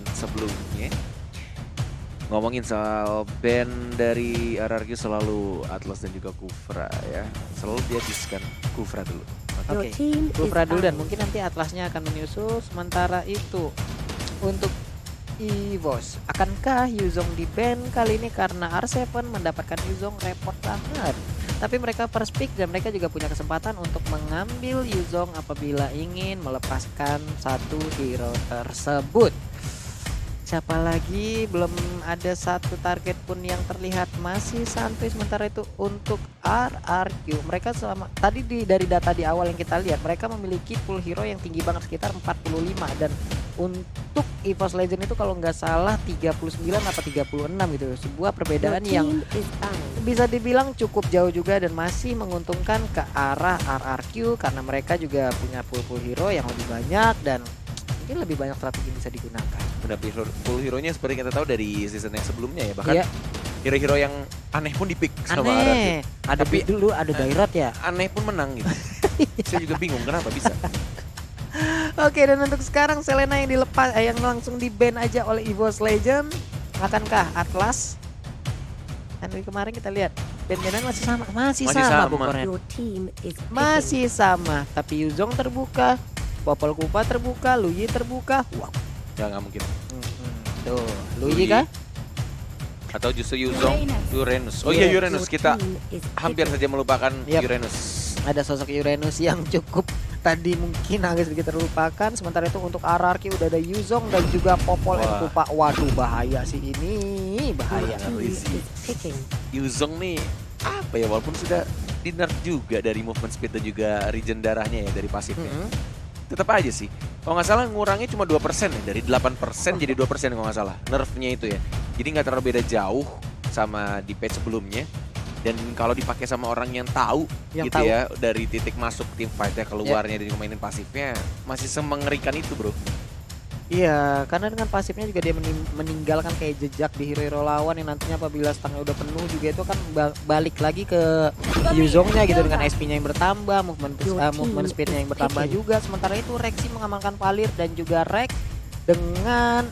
band sebelumnya. Ngomongin soal band dari RRQ selalu Atlas dan juga Kufra ya. Selalu dia diskan Kufra dulu. Oke, Kufra dulu dan mungkin nanti Atlasnya akan menyusul. Sementara itu untuk EVOS, akankah Yuzong di ban kali ini karena R7 mendapatkan Yuzong repot banget. Tapi mereka first pick dan mereka juga punya kesempatan untuk mengambil Yuzong apabila ingin melepaskan satu hero tersebut. Siapa lagi? Belum ada satu target pun yang terlihat, masih santai. Sementara itu untuk RRQ, mereka selama tadi dari data di awal yang kita lihat, mereka memiliki pool hero yang tinggi banget sekitar 45, dan untuk EVOS Legend itu kalau nggak salah 39 apa 36 gitu. Sebuah perbedaan yang bisa dibilang cukup jauh juga dan masih menguntungkan ke arah RRQ karena mereka juga punya pool hero yang lebih banyak dan mungkin lebih banyak strategi yang bisa digunakan. Benar, pool hero-nya seperti kita tahu dari season yang sebelumnya ya. Bahkan hero-hero yang aneh pun dipick sama RRQ. Ada tapi dulu ada Dairat ya. Aneh pun menang gitu. Saya juga bingung kenapa bisa. Oke, dan untuk sekarang Selena yang dilepas yang langsung di ban aja oleh EVOS Legend. Akankah Atlas? Kan dari kemarin kita lihat ban-banan masih sama, masih sama. Bukornya. Masih sama, tapi Yuzong terbuka, Popol Kupa terbuka, Luyi terbuka. Wow. Ya nggak mungkin. Tuh, Luyi kah? Atau justru Yuzong, Uranus. Oh iya, Uranus. Kita hampir saja melupakan Uranus. Ada sosok Uranus yang cukup tadi mungkin agak sedikit terlupakan. Sementara itu untuk RRQ udah ada Yuzong dan juga Popol and Kupa. Waduh, bahaya sih ini, bahaya. Yuzong nih apa ya, walaupun sudah di nerf juga dari movement speed dan juga regen darahnya ya dari pasifnya. Tetap aja sih, kalau nggak salah ngurangnya cuma 2% ya, dari 8% jadi 2% kalau nggak salah nerfnya itu ya. Jadi nggak terlalu beda jauh sama di patch sebelumnya. Dan kalau dipakai sama orang yang tahu ya, dari titik masuk tim fight ya, keluarnya dan mainin pasifnya masih semengerikan itu bro. Iya, karena dengan pasifnya juga dia meninggalkan kayak jejak di hero-hero lawan yang nantinya apabila stangnya udah penuh juga itu kan balik lagi ke Yuzongnya gitu dengan SP-nya yang bertambah, movement speed-nya yang bertambah juga. Sementara itu Rexy mengamankan Palir dan juga Rex dengan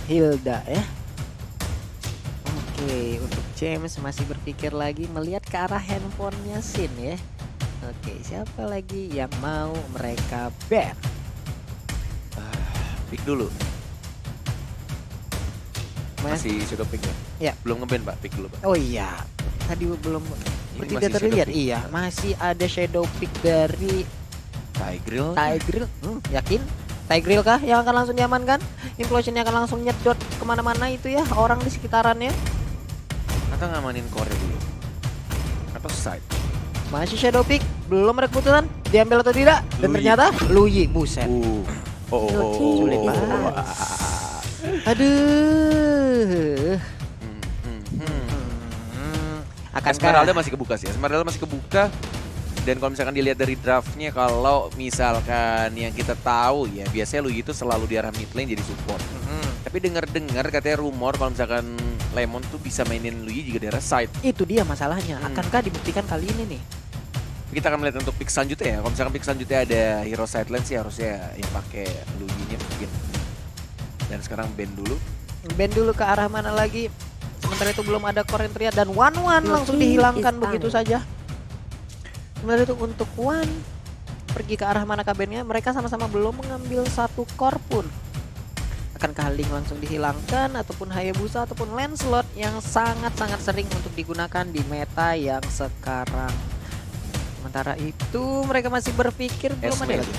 Hilda ya. Oke, untuk James masih berpikir lagi melihat ke arah handphonenya Sin ya. Oke, siapa lagi yang mau mereka ban? Pick dulu. Masih shadow pick ya? Ya. Belum ngeban Pak, pick dulu Pak. Oh iya, tadi belum tidak terlihat. Iya, masih ada shadow pick dari Tigreal. Yakin? Tigreal kah yang akan langsung diamankan? Implosionnya akan langsung nyedot kemana-mana itu ya, orang di sekitarannya. Atau ngamanin core dulu? Atau side? Masih shadow pick, belum ada keputusan diambil atau tidak. Dan ternyata Luyi, buset. Sulit banget. Aduh. Esmeralda masih kebuka sih. Esmeralda masih kebuka. Dan kalau misalkan dilihat dari draftnya, kalau misalkan yang kita tahu ya, biasanya Luigi itu selalu di arah mid lane jadi support. Tapi dengar-dengar katanya rumor kalau misalkan Lemon tuh bisa mainin Luigi juga di arah side. Itu dia masalahnya. Akankah dibuktikan kali ini nih? Kita akan melihat untuk pick selanjutnya ya. Kalau misalkan pick selanjutnya ada hero side lane sih harusnya yang pakai Luigi-nya mungkin. Dan sekarang ban dulu. Ban dulu ke arah mana lagi? Sementara itu belum ada core yang terlihat dan One langsung dihilangkan begitu saja. Sementara itu untuk One pergi ke arah mana kabarnya? Mereka sama-sama belum mengambil satu core pun. Akankah Link langsung dihilangkan ataupun Hayabusa ataupun Lancelot yang sangat-sangat sering untuk digunakan di meta yang sekarang. Sementara itu mereka masih berpikir belum ada lagi.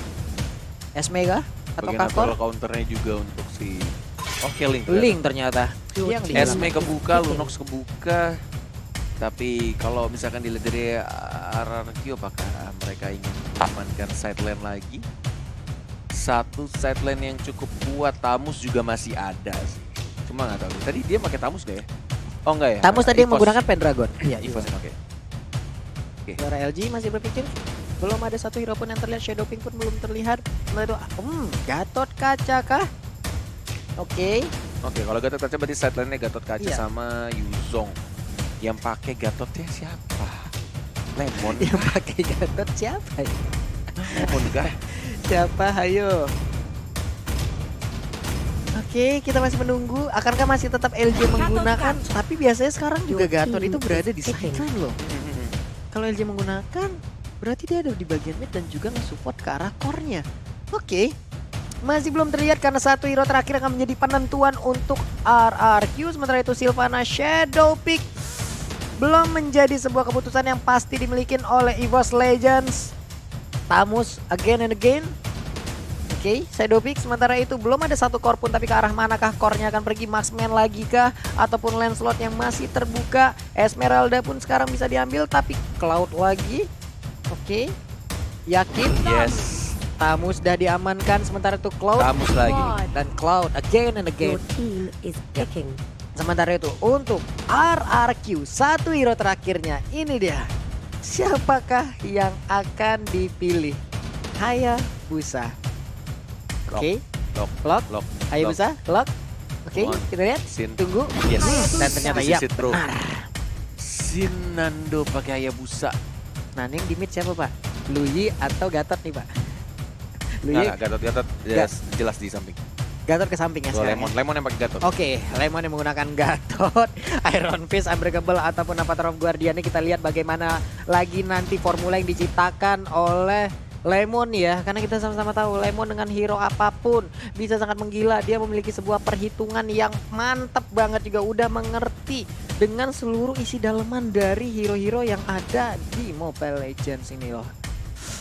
Esmega atau Kakor? Counternya juga untuk si Link ternyata. Esme kebuka, Lunox kebuka. Tapi kalau misalkan dilihat dari RRQ, apakah mereka ingin amankan side lane lagi? Satu side lane yang cukup kuat, Tamus juga masih ada sih. Cuma nggak tahu. Tadi dia pakai Tamus gak ya? Oh enggak ya? Tamus tadi yang menggunakan Pendragon. Iya, EVOS oke. Suara LG masih berpikir belum ada satu hero pun yang terlihat, Shadow Pink pun belum terlihat. Lalu Gatot Kaca kah? Oke, kalau Gatot Kaca berarti side lane-nya Gatot Kaca sama Yuzong. Yang pakai Gatotnya siapa? Lemon. Yang pakai Gatot siapa ya? Lemon kah? Siapa? Ayo. Oke, kita masih menunggu. Akankah masih tetap LJ menggunakan? Tapi biasanya sekarang juga Gatot itu berada di sideline loh. Kalau LJ menggunakan, berarti dia ada di bagian mid dan juga nge-support ke arah core-nya. Oke, masih belum terlihat karena satu hero terakhir akan menjadi penentuan untuk RRQ. Sementara itu Sylvana Shadowpeak belum menjadi sebuah keputusan yang pasti dimiliki oleh EVOS Legends. Tamus again and again. Oke, Shadowpeak sementara itu belum ada satu core pun, tapi ke arah manakah core-nya akan pergi? Marksman lagi kah? Ataupun Lancelot yang masih terbuka? Esmeralda pun sekarang bisa diambil, tapi Cloud lagi. Oke, yakin? Yes. Tamus sudah diamankan, sementara itu Cloud. Tamus lagi. Dan Cloud again and again. Your team is picking. Sementara itu untuk RRQ, satu hero terakhirnya, ini dia. Siapakah yang akan dipilih? Hayabusa. Oke, Lock. Hayabusa, lock. Oke, On. kita lihat. Sin. Tunggu. Yes. Dan ternyata This ya. is it, bro. benar. Sin Nando pakai Hayabusa. Nah, ini yang di mid siapa, Pak? Luyi atau Gatot nih, Pak? Luyi, Nah, Gatot jelas di samping. Gatot ke samping ya Kalau sekarang ya? Lemon yang pakai Gatot. Oke, Lemon yang menggunakan Gatot, Iron Fist, Unbreakable ataupun Avatar of Guardian. Kita lihat bagaimana lagi nanti formula yang diciptakan oleh Lemon ya. Karena kita sama-sama tahu Lemon dengan hero apapun bisa sangat menggila. Dia memiliki sebuah perhitungan yang mantap banget, juga udah mengerti dengan seluruh isi daleman dari hero-hero yang ada di Mobile Legends ini loh.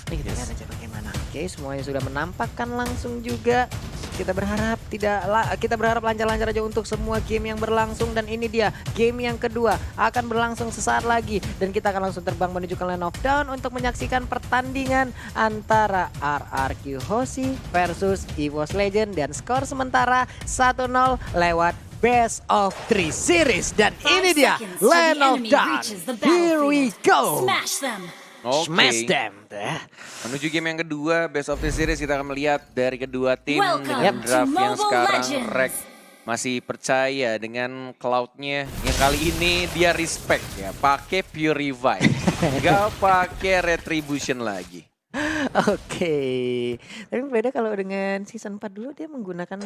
Ini kita lihat aja bagaimana. Oke, semuanya sudah menampakkan langsung juga. Kita berharap lancar-lancar aja untuk semua game yang berlangsung, dan ini dia game yang kedua akan berlangsung sesaat lagi, dan kita akan langsung terbang menuju ke Land of Dawn untuk menyaksikan pertandingan antara RRQ Hoshi versus EVOS Legend, dan skor sementara 1-0 lewat Best of 3 series, dan ini dia Land of Dawn. Here we go. Smash them. Oke. Smash them. Menuju game yang kedua, Best of the Series, kita akan melihat dari kedua tim Welcome dengan to draft yang Mobile sekarang Legends. Rek masih percaya dengan Cloud-nya. Yang kali ini dia respect ya, pakai Pure Revive, nggak pakai Retribution lagi. Oke, tapi beda kalau dengan season 4 dulu dia menggunakan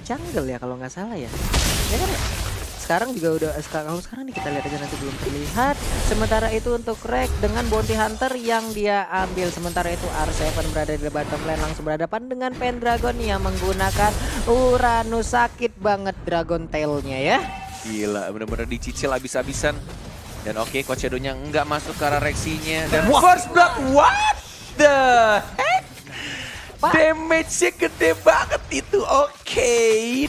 jungle ya kalau nggak salah ya. Ya kan? Sekarang juga udah, kalau sekarang nih kita lihat aja nanti belum terlihat. Sementara itu untuk Rek dengan Bounty Hunter yang dia ambil. Sementara itu R7 berada di bottom lane, langsung berhadapan dengan Pendragon yang menggunakan Uranus. Sakit banget Dragon Tail-nya ya. Gila, bener-bener dicicil abis-abisan. Dan oke, Coach Shadow-nya nggak masuk ke arah Rexy-nya. Dan first blood, what the heck? Pak. Damage-nya gede banget itu. Oke,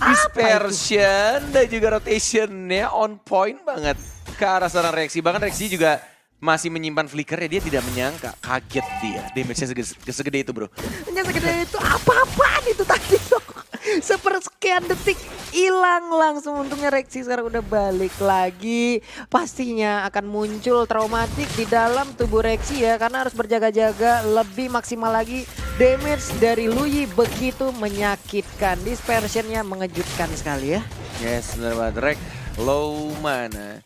dispersion dan juga rotation-nya on point banget ke arah seorang Rexy. Bahkan Rexy juga masih menyimpan flicker ya, dia tidak menyangka, kaget dia. Damage-nya segede itu, bro. Hanya segede itu, apa-apaan itu tadi loh. Sepersekian detik hilang langsung. Untungnya Rexy sekarang udah balik lagi. Pastinya akan muncul traumatik di dalam tubuh Rexy ya, karena harus berjaga-jaga lebih maksimal lagi. Damage dari Luyi begitu menyakitkan. Dispersionnya mengejutkan sekali ya. Yes, benar banget. Rek, low mana?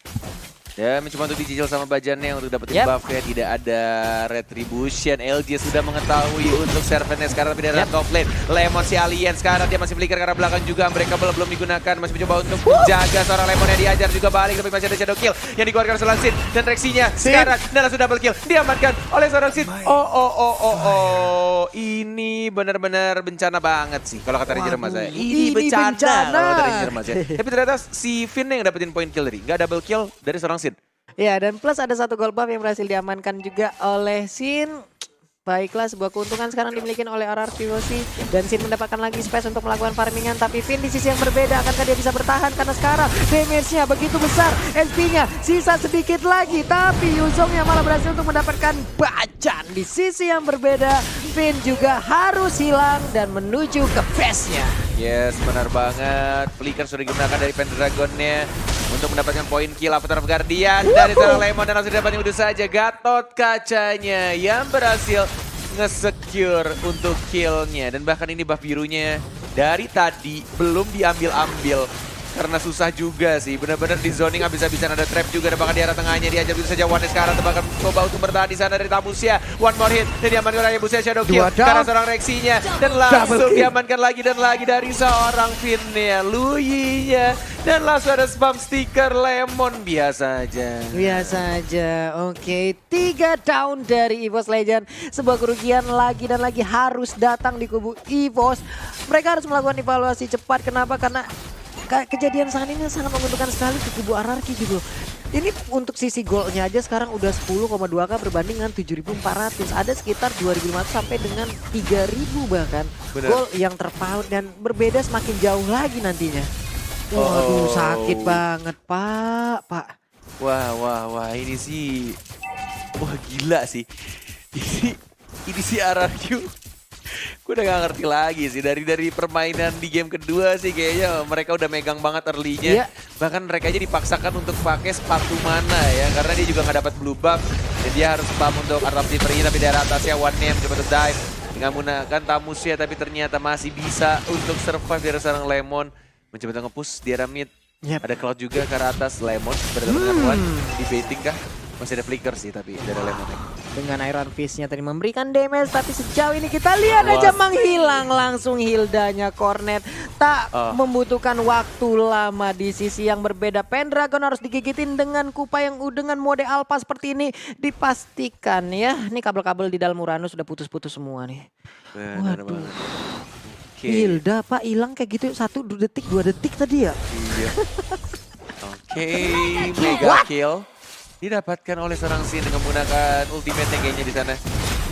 Ya, mencoba untuk dicicil sama Bajannya untuk dapetin buff-nya. Tidak ada Retribution. LJ sudah mengetahui untuk servernya sekarang tidak ada top lane. Lemon si alien sekarang dia masih flicker ke arah belakang juga. Mereka belum digunakan. Masih mencoba untuk menjaga seorang Lemon yang diajar juga balik. Tapi masih ada shadow kill yang dikeluarkan seorang Sin. Dan Rexy-nya sekarang langsung double kill. Diamankan oleh seorang Sin. Oh. Ini benar-benar bencana banget sih kalau kata Ranger Mas saya. Ini bencana kalau kata Ranger Mas ya. Tapi ternyata si Finn yang dapetin point kill tadi. Nggak double kill dari seorang Sin. Ya, dan plus ada satu gold buff yang berhasil diamankan juga oleh Sin. Baiklah, sebuah keuntungan sekarang dimiliki oleh RRQ Hoshi. Dan Sin mendapatkan lagi space untuk melakukan farmingan. Tapi Finn di sisi yang berbeda, akankah dia bisa bertahan? Karena sekarang damage-nya begitu besar. SP-nya sisa sedikit lagi. Tapi Yuzongnya malah berhasil untuk mendapatkan Bajan. Di sisi yang berbeda, Finn juga harus hilang dan menuju ke base-nya. Yes, benar banget. Flicker sudah digunakan dari Pendragon-nya untuk mendapatkan poin kill Avatar of Guardian. Dari seorang Lemon dan langsung didapatkan udah saja Gatot kacanya yang berhasil nge-secure untuk killnya. Dan bahkan ini buff birunya dari tadi belum diambil-ambil karena susah juga sih. Benar-benar di zoning habis-habisan, ada trap juga dan bahkan di arah tengahnya diajar begitu saja. One sekarang tebakan coba untuk bertahan di sana dari Tamusia. One more hit dan diamankan oleh Hayabusa, shadow kill karena seorang reaksinya dan langsung diamankan lagi dan lagi dari seorang Finnya, Luyinya, dan langsung ada spam stiker Lemon. Biasa aja. Biasa aja. Oke, 3 down dari EVOS Legend. Sebuah kerugian lagi dan lagi harus datang di kubu EVOS. Mereka harus melakukan evaluasi cepat. Kenapa? Karena kejadian saat ini sangat menguntungkan sekali ke kubu RRQ gitu. Ini untuk sisi golnya aja sekarang udah 10,2k berbanding dengan 7.400. Ada sekitar 2.500 sampai dengan 3.000 bahkan. Bener. Gol yang terpaut dan berbeda semakin jauh lagi nantinya. Waduh, sakit banget, Pak. Wah, ini sih, wah gila sih. Ini sih RRQ. Gue udah gak ngerti lagi sih, dari permainan di game kedua sih kayaknya mereka udah megang banget early-nya. Iya. Bahkan mereka aja dipaksakan untuk pakai sepatu mana ya, karena dia juga gak dapat blue buff. Dan dia harus spam untuk Artapsi Free, tapi dari atasnya One Name coba dive dengan menggunakan Tamusia, tapi ternyata masih bisa untuk survive dari seorang Lemon. Mencoba nge-push di arah mid. Yep. Ada Cloud juga ke arah atas, Lemon berada dengan One. Di baiting kah? Masih ada flicker sih tapi dari Lemon. Dengan Iron Fist-nya tadi memberikan damage, tapi sejauh ini kita lihat aja menghilang langsung Hildanya. Cornet tak membutuhkan waktu lama di sisi yang berbeda. Pendragon harus digigitin dengan Kupa yang dengan mode alpha seperti ini. Dipastikan ya, ini kabel-kabel di dalam Uranus sudah putus-putus semua nih. Waduh. Hilda Pak hilang kayak gitu 1 detik 2 detik tadi ya. Iya. Oke, mega kill didapatkan oleh seorang Sin dengan menggunakan ultimate-nya kayaknya di sana.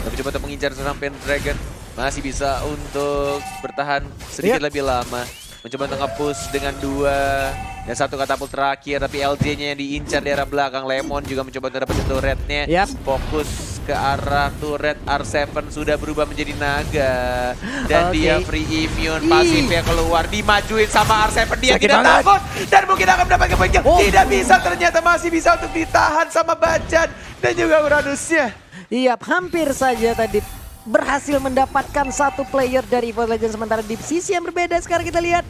Tapi coba untuk mengincar seorang Pendragon, masih bisa untuk bertahan sedikit lebih lama. Mencoba untuk nge-push dengan 2 dan 1 katapult terakhir, tapi LJ-nya yang diincar di arah belakang. Lemon juga mencoba untuk dapetin turret-nya. Fokus ke arah turret, R7 sudah berubah menjadi naga. Dan dia free immune, pasifnya keluar, dimajuin sama R7, dia tidak takut. Dan mungkin akan mendapatkan poin kill. Tidak bisa, ternyata masih bisa untuk ditahan sama Bacan dan juga Uranusnya. Iya, hampir saja tadi berhasil mendapatkan 1 player dari EVOS Legends, sementara di sisi yang berbeda sekarang kita lihat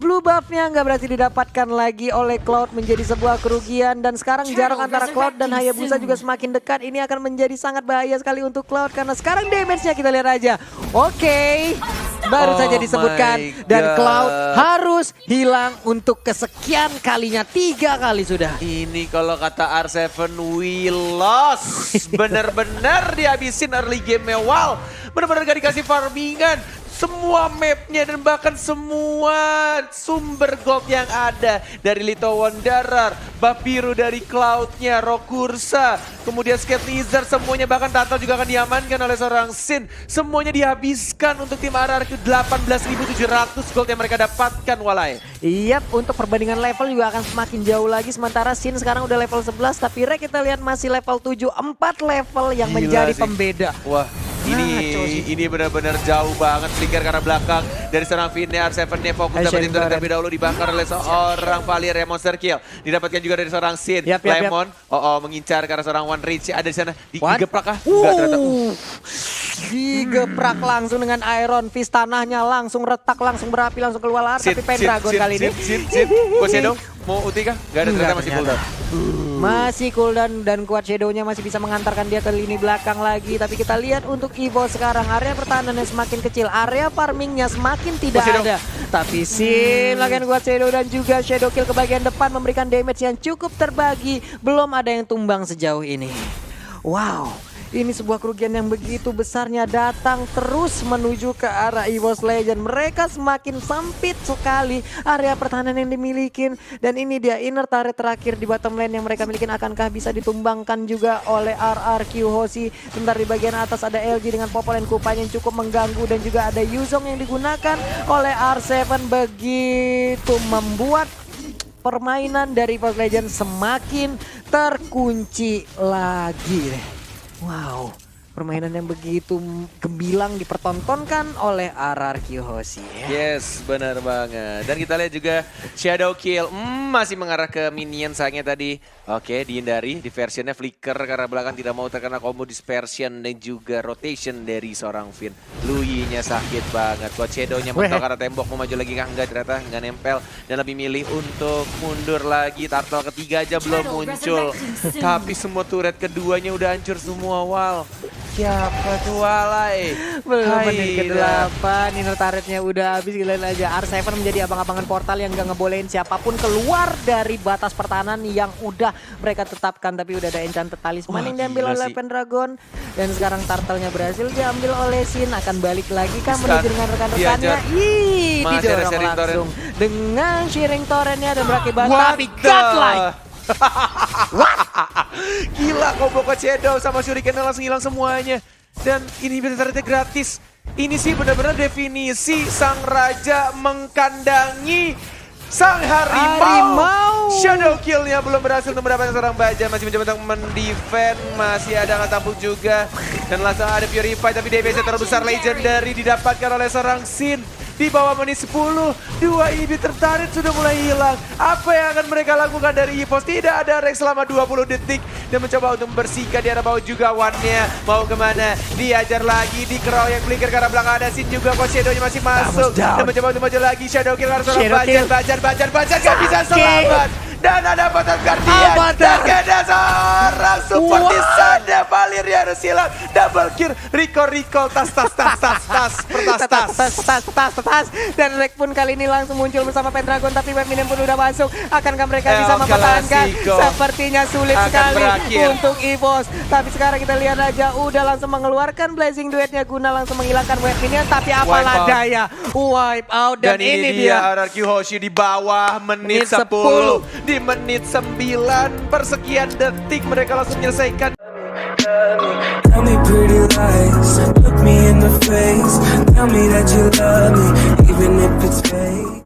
blue buff-nya nggak berhasil didapatkan lagi oleh Cloud, menjadi sebuah kerugian. Dan sekarang jarak antara Cloud dan Hayabusa juga semakin dekat. Ini akan menjadi sangat bahaya sekali untuk Cloud karena sekarang damage-nya kita lihat aja. Oke, baru saja disebutkan dan Cloud harus hilang untuk kesekian kalinya, 3 kali sudah. Ini kalau kata R7 we lost. Bener-bener dihabisin early game-nya. Wow, bener-bener gak dikasih farmingan. Semua mapnya dan bahkan semua sumber gold yang ada. Dari Lito Wanderer, Bapiru dari Cloud-nya, Rokursa, kemudian Skate Lizard, semuanya bahkan Tato juga akan diamankan oleh seorang Sin. Semuanya dihabiskan untuk tim RRQ. 18.700 gold yang mereka dapatkan, Walai. Iya, untuk perbandingan level juga akan semakin jauh lagi. Sementara Sin sekarang udah level 11, tapi Rek kita lihat masih level 7. 4 level yang menjadi pembeda. Wah. Ini benar-benar jauh banget. Flicker karena belakang dari seorang Vinnya. R7-nya fokus dapetin terlebih dahulu, dibakar oleh seorang Valier yang monster kill. Didapatkan juga dari seorang Sin. Lemon mengincar karena seorang One Reach ada di sana. Digeprak kah? Enggak ternyata. Digeprak langsung dengan Iron Fist, tanahnya langsung retak, langsung berapi, langsung keluar. Tapi Pendragon kali ini. Gue Shadow mau ulti kah? Gak ada, ternyata masih cooldown. Masih cooldown dan kuat Shadow-nya masih bisa mengantarkan dia ke lini belakang lagi. Tapi kita lihat untuk EVOS sekarang area pertahanannya semakin kecil, area farmingnya semakin tidak ada. Tapi Sin lagian kuat Shadow dan juga Shadow kill ke bagian depan memberikan damage yang cukup terbagi. Belum ada yang tumbang sejauh ini. Wow. Ini sebuah kerugian yang begitu besarnya datang terus menuju ke arah EVOS Legend. Mereka semakin sempit sekali area pertahanan yang dimiliki. Dan ini dia inner turret terakhir di bottom lane yang mereka miliki. Akankah bisa ditumbangkan juga oleh RRQ Hoshi. Sebentar di bagian atas ada LG dengan popolen kupanya yang cukup mengganggu. Dan juga ada Yuzong yang digunakan oleh R7. Begitu membuat permainan dari EVOS Legend semakin terkunci lagi. Wow, permainan yang begitu gemilang dipertontonkan oleh RRQ Hoshi ya. Yes, benar banget. Dan kita lihat juga Shadow Kill masih mengarah ke minion sayangnya tadi. Oke, dihindari. Diversionnya flicker karena belakang tidak mau terkena combo dispersion dan juga rotation dari seorang Finn. Lui-nya sakit banget. Buat Shadow-nya mentok karena tembok mau maju lagi kan enggak, ternyata nggak nempel dan lebih milih untuk mundur lagi. Turtle ketiga aja belum muncul. Tapi semua turret keduanya udah hancur semua. Wow. Siapa tuh Walai? Belum Hai, menit ke-8, inner turretnya udah habis, gila aja. R7 menjadi abang-abangan portal yang gak ngebolehin siapapun keluar dari batas pertahanan yang udah mereka tetapkan. Tapi udah ada enchanted talisman yang diambil oleh Pendragon. Dan sekarang turtle-nya berhasil diambil oleh Sin. Akan balik lagi kan menuju dengan rekan-rekannya. Ih, didorong langsung dengan sharing torrentnya dan berakibat tapi godlike. Gila, combo ke Shadow sama Shuriken langsung hilang semuanya. Dan ini turretnya gratis. Ini sih benar-benar definisi sang raja mengkandangi sang harimau. Shadow Kill-nya belum berhasil untuk mendapatkan seorang baja. Masih mencoba untuk mendefend. Masih ada nggak tampuk juga. Dan langsung ada Purify. Tapi DPS terbesar Legendary didapatkan oleh seorang Sin. Di bawah menit 10, 2 inhibitor turret sudah mulai hilang. Apa yang akan mereka lakukan dari EVOS? Tidak ada Rex selama 20 detik. Dan mencoba untuk membersihkan di arah bawah juga Wan-nya. Mau kemana? Diajar lagi, dikeroyok flicker karena belakang ada Sin juga. Kok Shadow-nya masih masuk. Dan mencoba untuk maju lagi. Shadow Kill karena seorang Bajar gak bisa selamat. Dan ada Avatar Guardian. Dan ada seorang support di sana. Valeria harus hilang. Double kill. Recall. Tas. Dan Rek pun kali ini langsung muncul bersama Pendragon. Tapi Web Minion pun udah masuk. Akankah mereka bisa mempertahankan? Sepertinya sulit sekali untuk EVOS. Tapi sekarang kita lihat aja. Udah langsung mengeluarkan Blazing Duetnya guna langsung menghilangkan Web Minion. Tapi apalah daya. Wipe out. Dan ini dia RRQ Hoshi di bawah menit 10. Di menit 9 persekian detik mereka langsung menyelesaikan. Tell me pretty lies, look me in the face, tell me that you love me, even if it's fake.